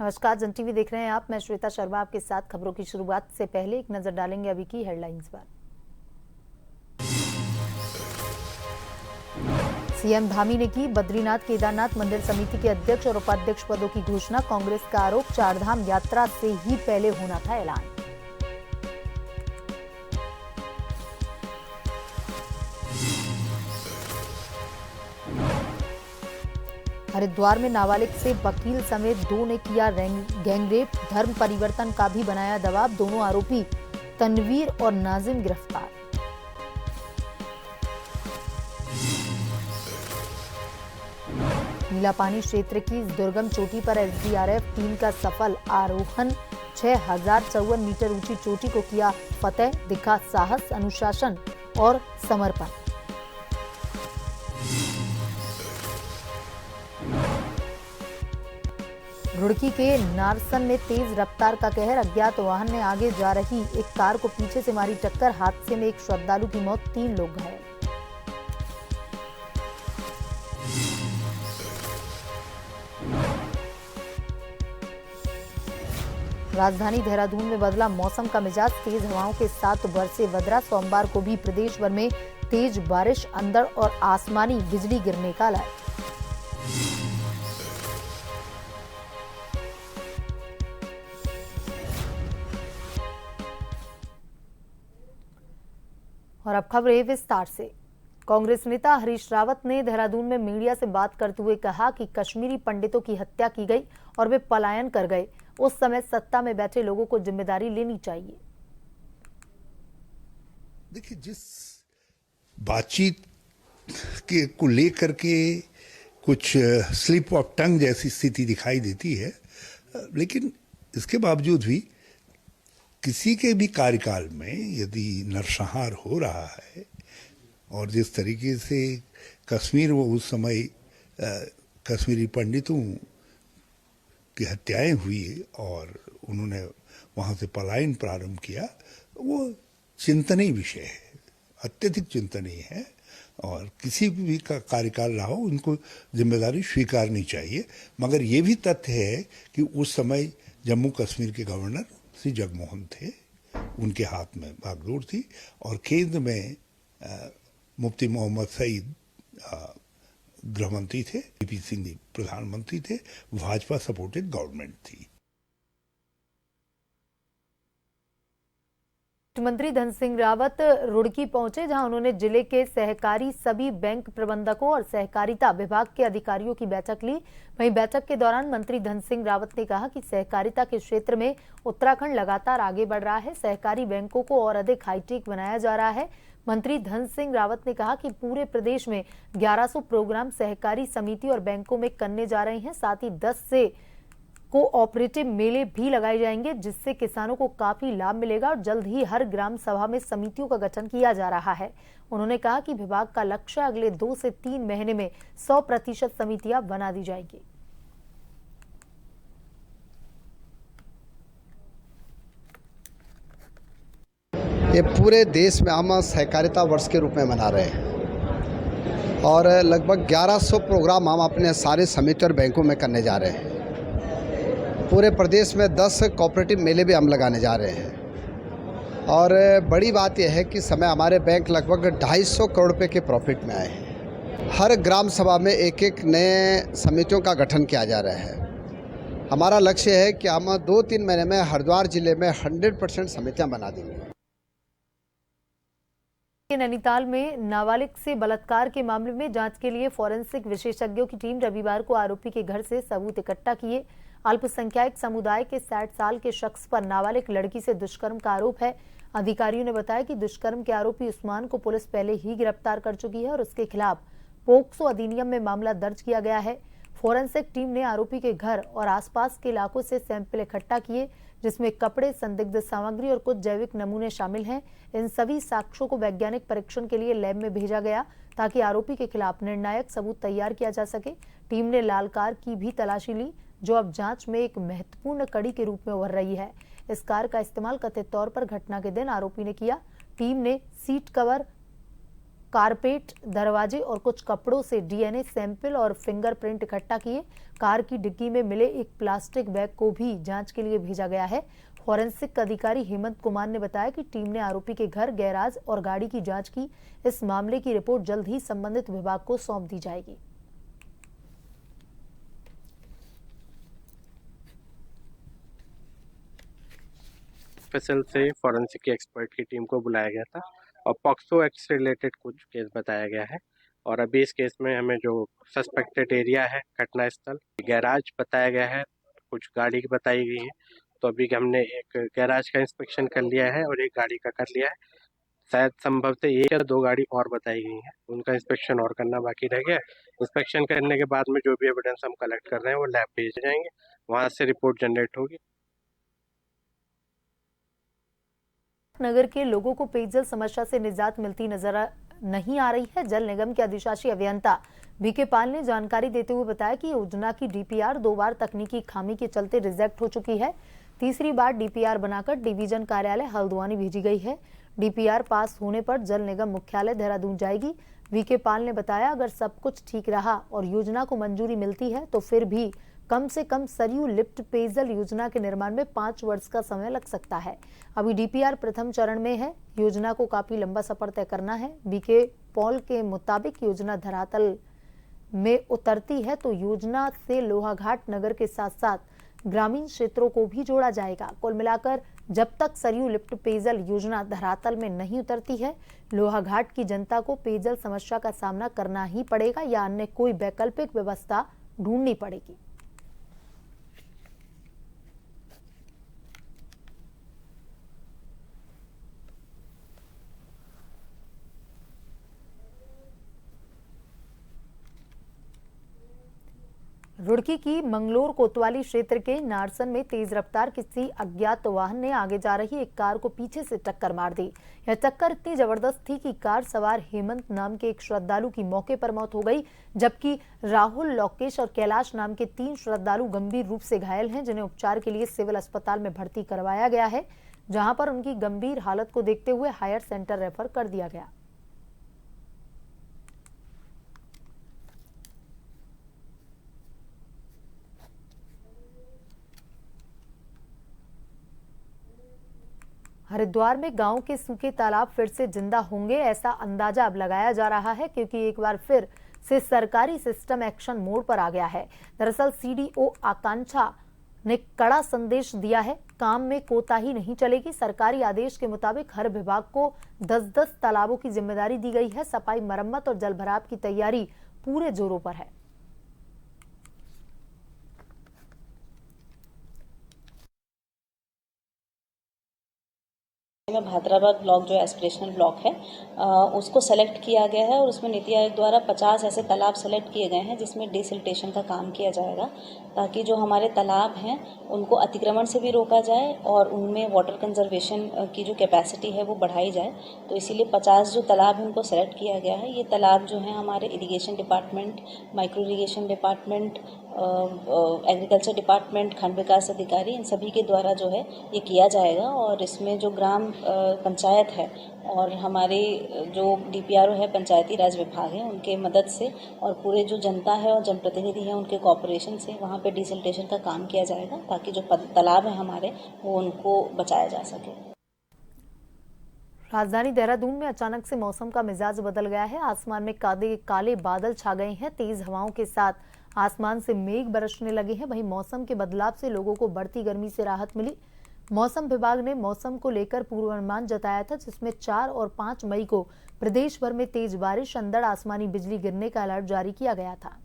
नमस्कार, जन टीवी देख रहे हैं आप। मैं श्वेता शर्मा आपके साथ। खबरों की शुरुआत से पहले एक नजर डालेंगे अभी की हेडलाइंस पर। सीएम धामी ने की बद्रीनाथ केदारनाथ मंदिर समिति के अध्यक्ष और उपाध्यक्ष पदों की घोषणा। कांग्रेस का आरोप, चारधाम यात्रा से ही पहले होना था ऐलान। हरिद्वार में नाबालिग से वकील समेत 2 ने किया गैंगरेप। धर्म परिवर्तन का भी बनाया दबाव। दोनों आरोपी तनवीर और नाजिम गिरफ्तार। नीलापानी क्षेत्र की दुर्गम चोटी पर एसडीआरएफ टीम का सफल आरोहण। 6054 मीटर ऊंची चोटी को किया फतेह। दिखा साहस, अनुशासन और समर्पण। रुड़की के नारसन में तेज रफ्तार का कहर। अज्ञात वाहन ने आगे जा रही एक कार को पीछे से मारी टक्कर। हादसे में एक श्रद्धालु की मौत, 3 लोग घायल। राजधानी देहरादून में बदला मौसम का मिजाज। तेज हवाओं के साथ बरसे बदरा। सोमवार को भी प्रदेश भर में तेज बारिश, अंधड़ और आसमानी बिजली गिरने का अलर्ट। और अब खबरें विस्तार से। कांग्रेस नेता हरीश रावत ने देहरादून में मीडिया से बात करते हुए कहा कि कश्मीरी पंडितों की हत्या की गई और वे पलायन कर गए। उस समय सत्ता में बैठे लोगों को जिम्मेदारी लेनी चाहिए। देखिए, जिस बातचीत के को लेकर के कुछ स्लिप ऑफ टंग जैसी स्थिति दिखाई देती है, लेकिन इसके बावजूद भी किसी के भी कार्यकाल में यदि नरसंहार हो रहा है और जिस तरीके से कश्मीर में उस समय कश्मीरी पंडितों की हत्याएं हुई और उन्होंने वहां से पलायन प्रारंभ किया, वो चिंतनीय विषय है, अत्यधिक चिंतनीय है। और किसी भी का कार्यकाल रहा हो, उनको जिम्मेदारी स्वीकारनी चाहिए। मगर ये भी तथ्य है कि उस समय जम्मू कश्मीर के गवर्नर श्री जगमोहन थे, उनके हाथ में बागडोर थी और केंद्र में मुफ्ती मोहम्मद सईद गृहमंत्री थे, वीपी सिंह प्रधानमंत्री थे, भाजपा सपोर्टेड गवर्नमेंट थी। मुख्यमंत्री धन सिंह रावत रुड़की पहुंचे, जहां उन्होंने जिले के सहकारी सभी बैंक प्रबंधकों और सहकारिता विभाग के अधिकारियों की बैठक ली। वहीं बैठक के दौरान मंत्री धन सिंह रावत ने कहा कि सहकारिता के क्षेत्र में उत्तराखंड लगातार आगे बढ़ रहा है। सहकारी बैंकों को और अधिक हाईटेक बनाया जा रहा है। मंत्री धन सिंह रावत ने कहा कि पूरे प्रदेश में 1100 प्रोग्राम सहकारी समिति और बैंकों में करने जा रहे हैं। साथ ही 10 से कोऑपरेटिव मेले भी लगाए जाएंगे, जिससे किसानों को काफी लाभ मिलेगा और जल्द ही हर ग्राम सभा में समितियों का गठन किया जा रहा है। उन्होंने कहा कि विभाग का लक्ष्य अगले 2 से 3 महीने में 100% समितियां बना दी जाएंगी। ये पूरे देश में हम सहकारिता वर्ष के रूप में मना रहे हैं और लगभग 1100 प्रोग्राम हम अपने सारे समिति और बैंकों में करने जा रहे हैं। पूरे प्रदेश में 10 कोऑपरेटिव मेले भी हम लगाने जा रहे हैं और बड़ी बात यह है कि समय हमारे बैंक लगभग 250 करोड़ रुपए के प्रॉफिट में आए हैं। हर ग्राम सभा में एक नए समितियों का गठन किया जा रहा है। हमारा लक्ष्य है कि हम 2-3 महीने में हरिद्वार जिले में 100% समितियां बना देंगे। नैनीताल में नाबालिग से बलात्कार के मामले में जांच के लिए फॉरेंसिक विशेषज्ञों की टीम रविवार को आरोपी के घर से सबूत इकट्ठा किए। अल्पसंख्यक समुदाय के 60 साल के शख्स पर नाबालिग लड़की से दुष्कर्म का आरोप है। अधिकारियों ने बताया कि दुष्कर्म के आरोपी उस्मान को पुलिस पहले ही गिरफ्तार कर चुकी है और उसके खिलाफ पोक्सो अधिनियम में मामला दर्ज किया गया है। फॉरेंसिक टीम ने आरोपी के घर और आसपास के इलाकों से सैंपल इकट्ठा किए, जिसमें कपड़े, संदिग्ध सामग्री और कुछ जैविक नमूने शामिल हैं। इन सभी साक्ष्यों को वैज्ञानिक परीक्षण के लिए लैब में भेजा गया ताकि आरोपी के खिलाफ निर्णायक सबूत तैयार किया जा सके। टीम ने लाल कार की भी तलाशी ली, जो अब जांच में एक महत्वपूर्ण कड़ी के रूप में उभर रही है। इस कार का इस्तेमाल कथित तौर पर घटना के दिन आरोपी ने किया। टीम ने सीट कवर, कारपेट, दरवाजे और कुछ कपड़ों से डीएनए सैंपल और फिंगरप्रिंट इकट्ठा किए। कार की डिग्गी में मिले एक प्लास्टिक बैग को भी जांच के लिए भेजा गया है। फॉरेंसिक अधिकारी हेमंत कुमार ने बताया कि टीम ने आरोपी के घर, गैराज और गाड़ी की जांच की। इस मामले की रिपोर्ट जल्द ही संबंधित विभाग को सौंप दी जाएगी। स्पेशल से फॉरेंसिक की एक्सपर्ट की टीम को बुलाया गया था और पॉक्सो एक्ट से रिलेटेड कुछ केस बताया गया है। और अभी इस केस में हमें जो सस्पेक्टेड एरिया है, घटना स्थल, गैराज बताया गया है, कुछ गाड़ी की बताई गई है। तो अभी हमने एक गैराज का इंस्पेक्शन कर लिया है और एक गाड़ी का कर लिया है। शायद संभव से एक या दो गाड़ी और बताई गई है, उनका इंस्पेक्शन और करना बाकी रह गया। इंस्पेक्शन करने के बाद में जो भी एविडेंस हम कलेक्ट कर रहे हैं वो लैब भेज जाएंगे, वहां से रिपोर्ट जनरेट होगी। नगर के लोगों को पेयजल समस्या से निजात मिलती नजर नहीं आ रही है। जल निगम के अधिशासी अभियंता बीके पाल ने जानकारी देते हुए बताया कि योजना की डीपीआर 2 बार तकनीकी खामी के चलते रिजेक्ट हो चुकी है। तीसरी बार डीपीआर बनाकर डिवीजन कार्यालय हल्द्वानी भेजी गई है। डीपीआर पास होने पर जल निगम मुख्यालय देहरादून जाएगी। बीके पाल ने बताया, अगर सब कुछ ठीक रहा और योजना को मंजूरी मिलती है तो फिर भी कम से कम सरयू लिफ्ट पेयजल योजना के निर्माण में 5 वर्ष का समय लग सकता है। अभी डीपीआर प्रथम चरण में है। योजना को काफी लंबा सफर तय करना है। बीके पॉल के मुताबिक योजना धरातल में उतरती है तो योजना से लोहाघाट नगर के साथ साथ ग्रामीण क्षेत्रों को भी जोड़ा जाएगा। कुल मिलाकर जब तक सरयू लिफ्ट पेयजल योजना धरातल में नहीं उतरती है, लोहाघाट की जनता को पेयजल समस्या का सामना करना ही पड़ेगा या अन्य कोई वैकल्पिक व्यवस्था ढूंढनी पड़ेगी। रुड़की की मंगलोर कोतवाली क्षेत्र के नारसन में तेज रफ्तार किसी अज्ञात वाहन ने आगे जा रही एक कार को पीछे से टक्कर मार दी। यह टक्कर इतनी जबरदस्त थी कि कार सवार हेमंत नाम के एक श्रद्धालु की मौके पर मौत हो गई, जबकि राहुल, लोकेश और कैलाश नाम के 3 श्रद्धालु गंभीर रूप से घायल हैं, जिन्हें उपचार के लिए सिविल अस्पताल में भर्ती करवाया गया है, जहां पर उनकी गंभीर हालत को देखते हुए हायर सेंटर रेफर कर दिया गया। हरिद्वार में गांव के सूखे तालाब फिर से जिंदा होंगे, ऐसा अंदाजा अब लगाया जा रहा है, क्योंकि एक बार फिर से सरकारी सिस्टम एक्शन मोड पर आ गया है। दरअसल सीडीओ आकांक्षा ने कड़ा संदेश दिया है, काम में कोताही नहीं चलेगी। सरकारी आदेश के मुताबिक हर विभाग को 10-10 तालाबों की जिम्मेदारी दी गई है। सफाई, मरम्मत और जलभराव की तैयारी पूरे जोरों पर है। में भादराबाद ब्लॉक जो एस्पिरेशनल ब्लॉक है उसको सेलेक्ट किया गया है और उसमें नीति आयोग द्वारा 50 ऐसे तालाब सेलेक्ट किए गए हैं जिसमें डिसिल्टेशन का काम किया जाएगा, ताकि जो हमारे तालाब हैं उनको अतिक्रमण से भी रोका जाए और उनमें वाटर कंजर्वेशन की जो कैपेसिटी है वो बढ़ाई जाए। तो इसीलिए 50 जो तालाब हैं उनको सेलेक्ट किया गया है। ये तालाब जो हैं हमारे irrigation department, micro irrigation department, agriculture department, खंड विकास अधिकारी, इन सभी के द्वारा जो है ये किया जाएगा। और इसमें जो ग्राम पंचायत है और हमारे जो डीपीआरओ है, पंचायती राज विभाग है, उनके मदद से और पूरे जो जनता है और जनप्रतिनिधि हैं उनके कोऑपरेशन से वहाँ पे डिसिल्टेशन का काम किया जाएगा, ताकि जो तालाब है हमारे वो उनको बचाया जा सके। राजधानी देहरादून में अचानक से मौसम का मिजाज बदल गया है। आसमान में काले बादल छा गए हैं। तेज हवाओं के साथ आसमान से मेघ बरसने लगे हैं। वहीं मौसम के बदलाव से लोगों को बढ़ती गर्मी से राहत मिली। मौसम विभाग ने मौसम को लेकर पूर्वानुमान जताया था, जिसमें 4 और 5 मई को प्रदेश भर में तेज बारिश, अंधड़, आसमानी बिजली गिरने का अलर्ट जारी किया गया था।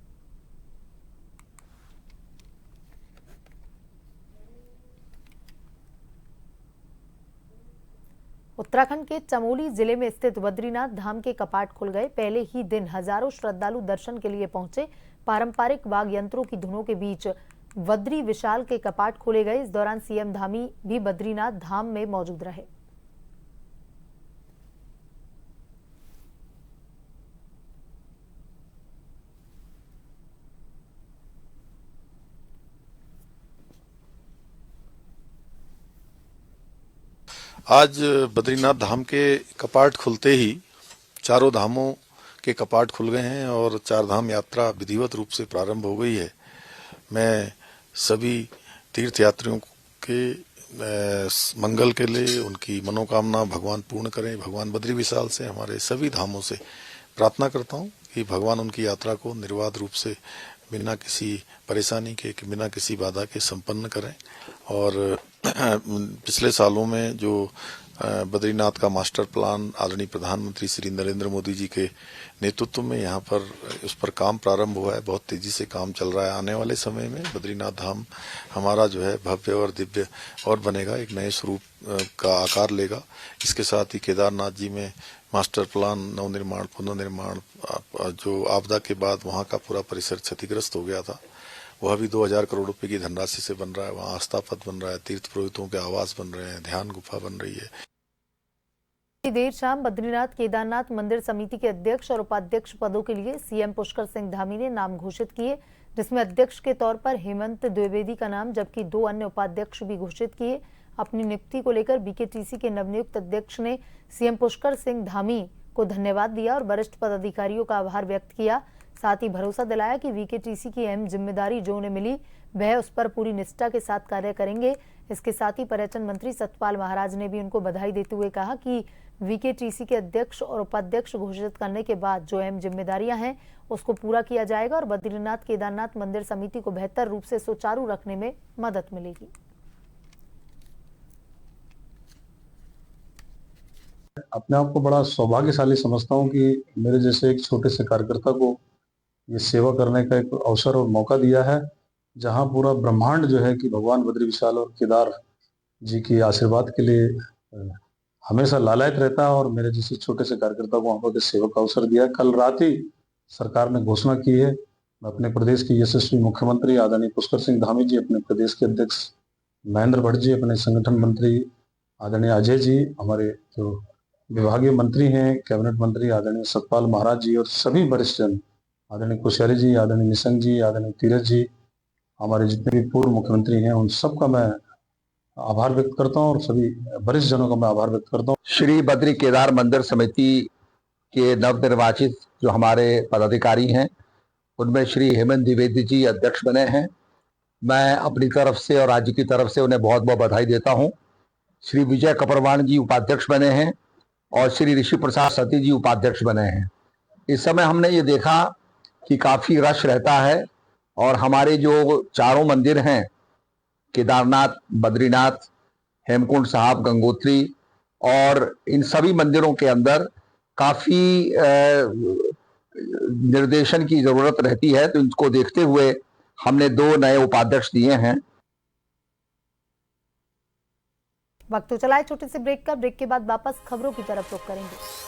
उत्तराखंड के चमोली जिले में स्थित बद्रीनाथ धाम के कपाट खुल गए। पहले ही दिन हजारों श्रद्धालु दर्शन के लिए पहुंचे। पारंपरिक वाद्य यंत्रों की धुनों के बीच बद्री विशाल के कपाट खोले गए। इस दौरान सीएम धामी भी बद्रीनाथ धाम में मौजूद रहे। आज बद्रीनाथ धाम के कपाट खुलते ही चारों धामों के कपाट खुल गए हैं और चार धाम यात्रा विधिवत रूप से प्रारंभ हो गई है। मैं सभी तीर्थयात्रियों के मंगल के लिए उनकी मनोकामना भगवान पूर्ण करें। भगवान बद्री विशाल से हमारे सभी धामों से प्रार्थना करता हूं कि भगवान उनकी यात्रा को निर्बाध रूप से बिना किसी परेशानी के, बिना किसी बाधा के संपन्न करें। और पिछले सालों में जो बद्रीनाथ का मास्टर प्लान आदरणीय प्रधानमंत्री श्री नरेंद्र मोदी जी के नेतृत्व में यहाँ पर उस पर काम प्रारंभ हुआ है। बहुत तेजी से काम चल रहा है। आने वाले समय में बद्रीनाथ धाम हमारा जो है भव्य और दिव्य और बनेगा, एक नए स्वरूप का आकार लेगा। इसके साथ ही केदारनाथ जी में मास्टर प्लान नवनिर्माण पुनर्निर्माण, जो आपदा के बाद वहाँ का पूरा परिसर क्षतिग्रस्त हो गया था, वह भी 2000 करोड़ रुपए की धनराशि से बन रहा है। वहाँ आस्था पथ बन रहा है, तीर्थ पुरोहितों के आवास बन रहे हैं, ध्यान गुफा बन रही है। देर शाम बद्रीनाथ केदारनाथ मंदिर समिति के अध्यक्ष और उपाध्यक्ष पदों के लिए सीएम पुष्कर सिंह धामी ने नाम घोषित किए, जिसमें अध्यक्ष के तौर पर हेमंत द्विवेदी का नाम जबकि 2 अन्य उपाध्यक्ष भी घोषित किए। अपनी नियुक्ति को लेकर बीकेटीसी के नवनियुक्त अध्यक्ष ने सीएम पुष्कर सिंह धामी को धन्यवाद दिया और वरिष्ठ पदाधिकारियों का आभार व्यक्त किया। साथ ही भरोसा दिलाया कि बीकेटीसी की अहम जिम्मेदारी जो उन्हें मिली वह उस पर पूरी निष्ठा के साथ कार्य करेंगे। इसके साथ ही पर्यटन मंत्री सतपाल महाराज ने भी उनको बधाई देते हुए कहा कि बीकेटीसी के अध्यक्ष और उपाध्यक्ष घोषित करने के बाद जो अहम जिम्मेदारियां हैं उसको पूरा किया जाएगा और बद्रीनाथ केदारनाथ मंदिर समिति को बेहतर रूप से सुचारू रखने में मदद मिलेगी। अपने आप को बड़ा सौभाग्यशाली समझता हूं कि मेरे जैसे एक छोटे से कार्यकर्ता को ये सेवा करने का एक अवसर और मौका दिया है, जहां पूरा ब्रह्मांड जो है कि भगवान बद्री विशाल और केदार जी की आशीर्वाद के लिए हमेशा लालायित रहता है। और मेरे जैसे छोटे से कार्यकर्ता को वहां पर सेवा का अवसर दिया है। कल रात ही सरकार ने घोषणा की है, मैं अपने प्रदेश के यशस्वी मुख्यमंत्री आदरणीय पुष्कर सिंह धामी जी, अपने प्रदेश के अध्यक्ष महेंद्र भट्ट जी, अपने संगठन मंत्री आदरणीय अजय जी, हमारे जो विभागीय मंत्री हैं, कैबिनेट मंत्री आदरणीय सतपाल महाराज जी और सभी वरिष्ठ जन, आदरणीय कोश्यारी जी, आदरणीय निशंक जी, आदरणीय तीरथ जी, हमारे जितने भी पूर्व मुख्यमंत्री हैं, उन सबका मैं आभार व्यक्त करता हूं और सभी वरिष्ठ जनों का मैं आभार व्यक्त करता हूं। श्री बद्री केदार मंदिर समिति के नवनिर्वाचित जो हमारे पदाधिकारी हैं, उनमें श्री हेमंत द्विवेदी जी अध्यक्ष बने हैं। मैं अपनी तरफ से और राज्य की तरफ से उन्हें बहुत बहुत बधाई देता हूं। श्री विजय कपरवाण जी उपाध्यक्ष बने हैं और श्री ऋषि प्रसाद सती जी उपाध्यक्ष बने हैं। इस समय हमने ये देखा कि काफी रश रहता है और हमारे जो चारों मंदिर हैं, केदारनाथ, बद्रीनाथ, हेमकुंड साहब, गंगोत्री, और इन सभी मंदिरों के अंदर काफी निर्देशन की जरूरत रहती है। तो इनको देखते हुए हमने 2 नए उपाध्यक्ष दिए हैं। वक्त तो चला है छोटे से ब्रेक का। ब्रेक के बाद वापस खबरों की तरफ रुख करेंगे।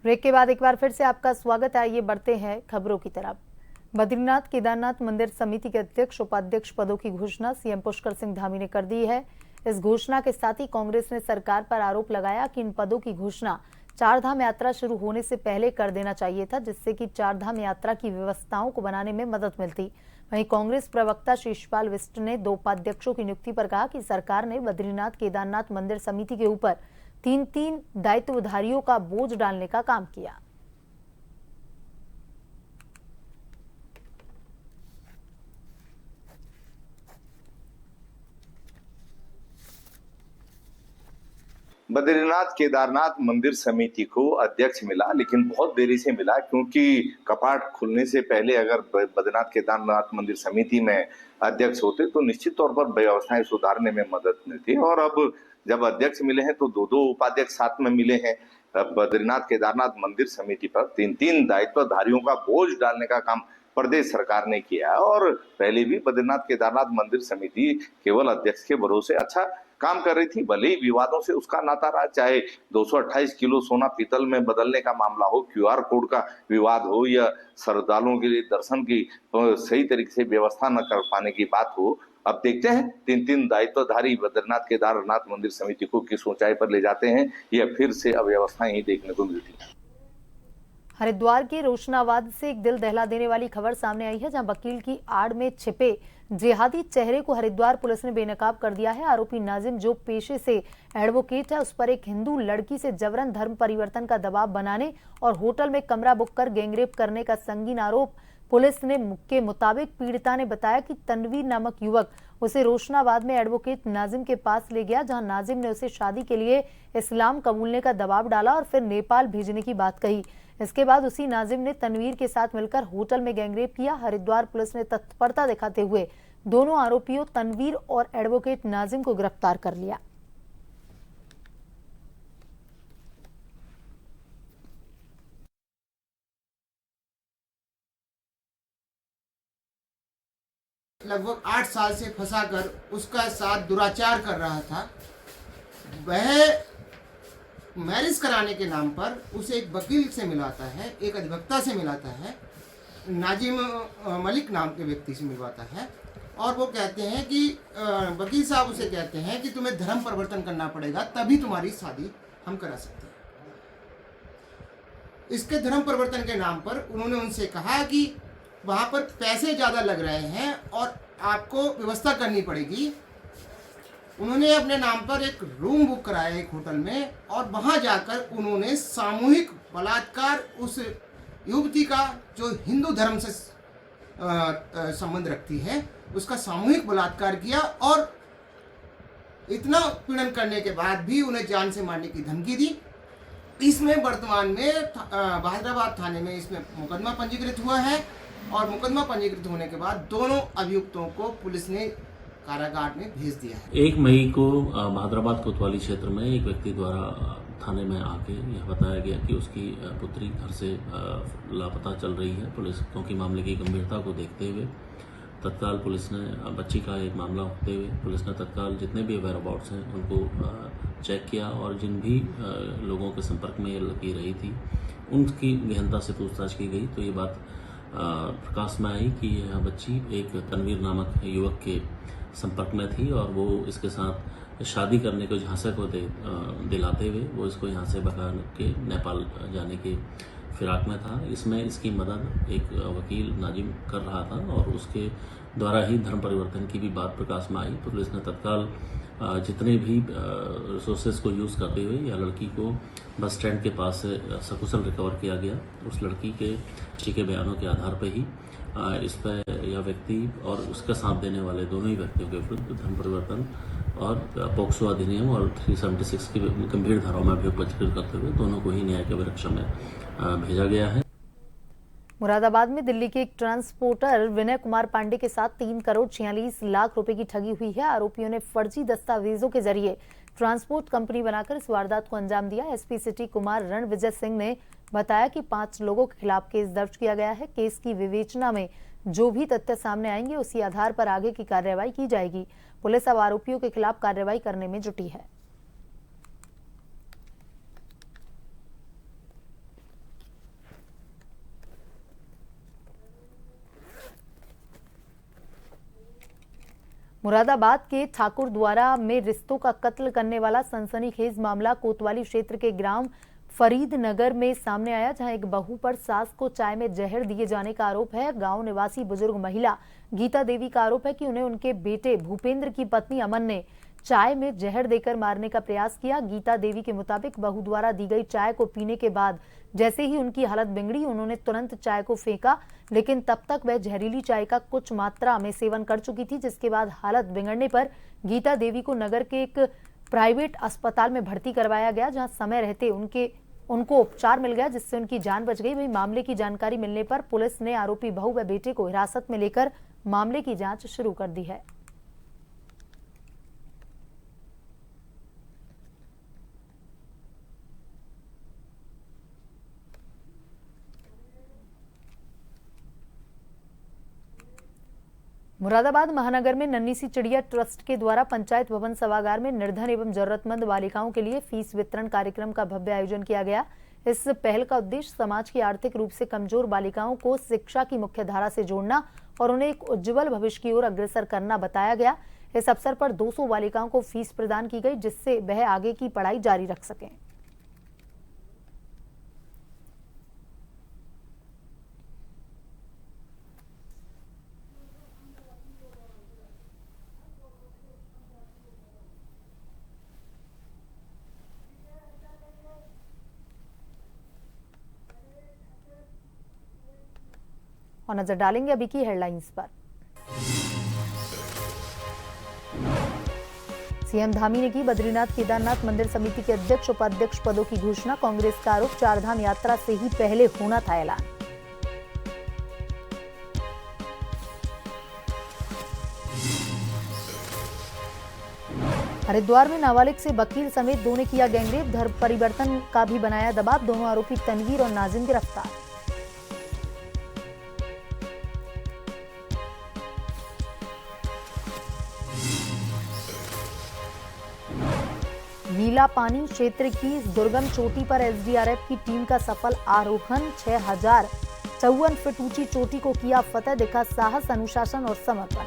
ब्रेक के बाद एक बार फिर से आपका स्वागत है। आइए बढ़ते हैं खबरों की तरफ। बद्रीनाथ केदारनाथ मंदिर समिति के अध्यक्ष उपाध्यक्ष पदों की घोषणा सीएम पुष्कर सिंह धामी ने कर दी है। इस घोषणा के साथ ही कांग्रेस ने सरकार पर आरोप लगाया कि इन पदों की घोषणा चारधाम यात्रा शुरू होने से पहले कर देना चाहिए था, जिससे कि चारधाम यात्रा की व्यवस्थाओं को बनाने में मदद मिलती। वहीं कांग्रेस प्रवक्ता शिषपाल बिष्ट ने 2 उपाध्यक्षों की नियुक्ति पर कहा कि सरकार ने बद्रीनाथ केदारनाथ मंदिर समिति के ऊपर 3-3 दायित्वधारियों का बोझ डालने का काम किया। बद्रीनाथ केदारनाथ मंदिर समिति को अध्यक्ष मिला, लेकिन बहुत देरी से मिला, क्योंकि कपाट खुलने से पहले अगर बद्रीनाथ केदारनाथ मंदिर समिति में अध्यक्ष होते तो निश्चित तौर पर व्यवस्थाएं सुधारने में मदद मिलती। और अब जब अध्यक्ष मिले हैं तो 2 उपाध्यक्ष साथ में मिले हैं। बद्रीनाथ केदारनाथ मंदिर समिति पर 3-3 दायित्वधारियों का बोझ डालने का काम प्रदेश सरकार ने किया। और पहले भी बद्रीनाथ केदारनाथ मंदिर समिति केवल अध्यक्ष के भरोसे, अच्छा काम कर रही थी। भले ही विवादों से उसका नाता रहा, चाहे 228 किलो सोना पीतल में बदलने का मामला हो, QR कोड का विवाद हो, या श्रद्धालुओं के लिए दर्शन की सही तरीके से व्यवस्था न कर पाने की बात हो। अब देखते हैं 3 दायित्वधारी बद्रीनाथ केदारनाथ मंदिर समिति को किस ऊंचाई पर ले जाते हैं, या फिर से अव्यवस्थाएं ही देखने को मिलती है। हरिद्वार के रोशनाबाद से एक दिल दहला देने वाली खबर सामने आई है, जहां वकील की आड़ में छिपे जिहादी चेहरे को हरिद्वार पुलिस ने बेनकाब कर दिया है। आरोपी नाजिम, जो पेशे से एडवोकेट है, उस पर एक हिंदू लड़की से जबरन धर्म परिवर्तन का दबाव बनाने और होटल में कमरा बुक कर गैंगरेप करने का संगीन आरोप। पुलिस के मुताबिक पीड़िता ने बताया कि तनवीर नामक युवक उसे रोशनाबाद में एडवोकेट नाजिम के पास ले गया, जहां नाजिम ने उसे शादी के लिए इस्लाम कबूलने का दबाव डाला और फिर नेपाल भेजने की बात कही। इसके बाद उसी नाजिम ने तनवीर के साथ मिलकर होटल में गैंगरेप किया। हरिद्वार पुलिस ने तत्परता दिखाते हुए दोनों आरोपियों तनवीर और एडवोकेट नाजिम को गिरफ्तार कर लिया। लगभग 8 साल से फंसाकर उसका साथ दुराचार कर रहा था। वह मैरिज कराने के नाम पर उसे एक वकील से मिलाता है, एक अधिवक्ता से मिलाता है, नाजिम मलिक नाम के व्यक्ति से मिलवाता है, और वो कहते हैं कि वकील साहब उसे कहते हैं कि तुम्हें धर्म परिवर्तन करना पड़ेगा, तभी तुम्हारी शादी हम करा सकते हैं। इसके धर्म परिवर्तन के नाम पर उन्होंने उनसे कहा कि वहाँ पर पैसे ज़्यादा लग रहे हैं और आपको व्यवस्था करनी पड़ेगी। उन्होंने अपने नाम पर एक रूम बुक कराया एक होटल में, और वहाँ जाकर उन्होंने सामूहिक बलात्कार उस युवती का, जो हिंदू धर्म से संबंध रखती है, उसका सामूहिक बलात्कार किया। और इतना उत्पीड़न करने के बाद भी उन्हें जान से मारने की धमकी दी। इसमें वर्तमान में बहादुराबाद थाने में इसमें मुकदमा पंजीकृत हुआ है, और मुकदमा पंजीकृत होने के बाद दोनों अभियुक्तों को पुलिस ने कारागार में भेज दिया है। 1 मई को बहादुराबाद कोतवाली क्षेत्र में एक व्यक्ति द्वारा थाने में आके यह बताया गया कि उसकी पुत्री घर से लापता चल रही है। पुलिस, क्योंकि मामले की गंभीरता को देखते हुए तत्काल पुलिस ने, बच्ची का एक मामला होते हुए पुलिस ने तत्काल जितने भी वेयर अबाउट्स हैं उनको चेक किया, और जिन भी लोगों के संपर्क में ये लड़की रही थी उनकी गहनता से पूछताछ की गई। तो ये बात प्रकाश में आई कि यह बच्ची एक तनवीर नामक युवक के संपर्क में थी, और वो इसके साथ शादी करने को झांसे को दिलाते हुए वो इसको यहाँ से भगा के नेपाल जाने के फिराक में था। इसमें इसकी मदद एक वकील नाजिम कर रहा था, और उसके द्वारा ही धर्म परिवर्तन की भी बात प्रकाश में आई। तो पुलिस ने तत्काल जितने भी रिसोर्सेज को यूज़ करते हुए या लड़की को बस स्टैंड के पास से सकुशल रिकवर किया गया। उस लड़की के बयानों के आधार पर ही इस पर यह व्यक्ति और उसका साथ देने वाले दोनों ही व्यक्तियों के विरुद्ध धर्म परिवर्तन और पोक्सो अधिनियम और 376 की गंभीर धाराओं में अभियोग पंजीकृत करते हुए दोनों को ही न्याय के अभिरक्षा में भेजा गया है। मुरादाबाद में दिल्ली के एक ट्रांसपोर्टर विनय कुमार पांडे के साथ 3 करोड़ 46 लाख रुपए की ठगी हुई है। आरोपियों ने फर्जी दस्तावेजों के जरिए ट्रांसपोर्ट कंपनी बनाकर इस वारदात को अंजाम दिया। एसपी सिटी कुमार रणविजय सिंह ने बताया कि 5 लोगों के खिलाफ केस दर्ज किया गया है। केस की विवेचना में जो भी तथ्य सामने आएंगे उसी आधार पर आगे की कार्रवाई की जाएगी। पुलिस अब आरोपियों के खिलाफ कार्रवाई करने में जुटी है। मुरादाबाद के ठाकुरद्वारा में रिश्तों का कत्ल करने वाला सनसनीखेज मामला कोतवाली क्षेत्र के ग्राम फरीदनगर में सामने आया, जहां एक बहू पर सास को चाय में जहर दिए जाने का आरोप है। गांव निवासी बुजुर्ग महिला गीता देवी का आरोप है कि उन्हें उनके बेटे भूपेंद्र की पत्नी अमन ने चाय में जहर देकर मारने का प्रयास किया। गीता देवी के मुताबिक बहू द्वारा दी गई चाय को पीने के बाद जैसे ही उनकी हालत बिगड़ी, उन्होंने तुरंत चाय को फेंका, लेकिन तब तक वह जहरीली चाय का कुछ मात्रा में सेवन कर चुकी थी, जिसके बाद हालत बिगड़ने पर गीता देवी को नगर के एक प्राइवेट अस्पताल में भर्ती करवाया गया, जहां समय रहते उनको उपचार मिल गया, जिससे उनकी जान बच गई। वहीं मामले की जानकारी मिलने पर पुलिस ने आरोपी बहू व बेटे को हिरासत में लेकर मामले की जांच शुरू कर दी है। मुरादाबाद महानगर में नन्ही सी चिड़िया ट्रस्ट के द्वारा पंचायत भवन सभागार में निर्धन एवं जरूरतमंद बालिकाओं के लिए फीस वितरण कार्यक्रम का भव्य आयोजन किया गया। इस पहल का उद्देश्य समाज की आर्थिक रूप से कमजोर बालिकाओं को शिक्षा की मुख्य धारा से जोड़ना और उन्हें एक उज्जवल भविष्य की ओर अग्रसर करना बताया गया। इस अवसर पर 200 बालिकाओं को फीस प्रदान की गई, जिससे वह आगे की पढ़ाई जारी रख सकें। और नजर डालेंगे अभी की हेडलाइंस पर। सीएम धामी ने की बद्रीनाथ केदारनाथ मंदिर समिति के अध्यक्ष उपाध्यक्ष पदों की घोषणा। कांग्रेस का आरोप, चारधाम यात्रा से ही पहले होना था ऐलान। हरिद्वार में नाबालिग से वकील समेत 2 ने किया गैंगरेप, धर्म परिवर्तन का भी बनाया दबाव। दोनों आरोपी तनवीर और नाजिम गिरफ्तार। नीला पानी क्षेत्र की दुर्गम चोटी पर एसडीआरएफ की टीम का सफल आरोहण। 6054 फीट ऊंची चोटी को किया फतेह, दिखा साहस, अनुशासन और समर्पण।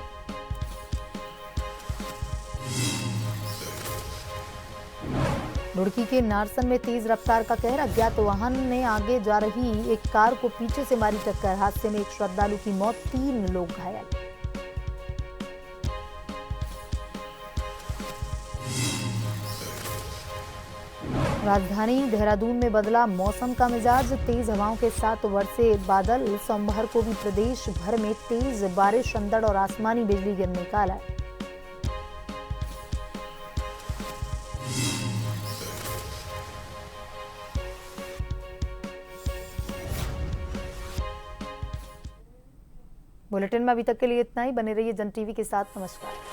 रुड़की के नारसन में तेज रफ्तार का कहर, अज्ञात वाहन ने आगे जा रही एक कार को पीछे से मारी टक्कर। हादसे में एक श्रद्धालु की मौत, 3 लोग घायल। राजधानी देहरादून में बदला मौसम का मिजाज, तेज हवाओं के साथ बरसे बादल। सोमवार को भी प्रदेश भर में तेज बारिश, अंधड़ और आसमानी बिजली गिरने का अलर्ट। बुलेटिन में अभी तक के लिए इतना ही। बने रहिए जन टीवी के साथ। नमस्कार।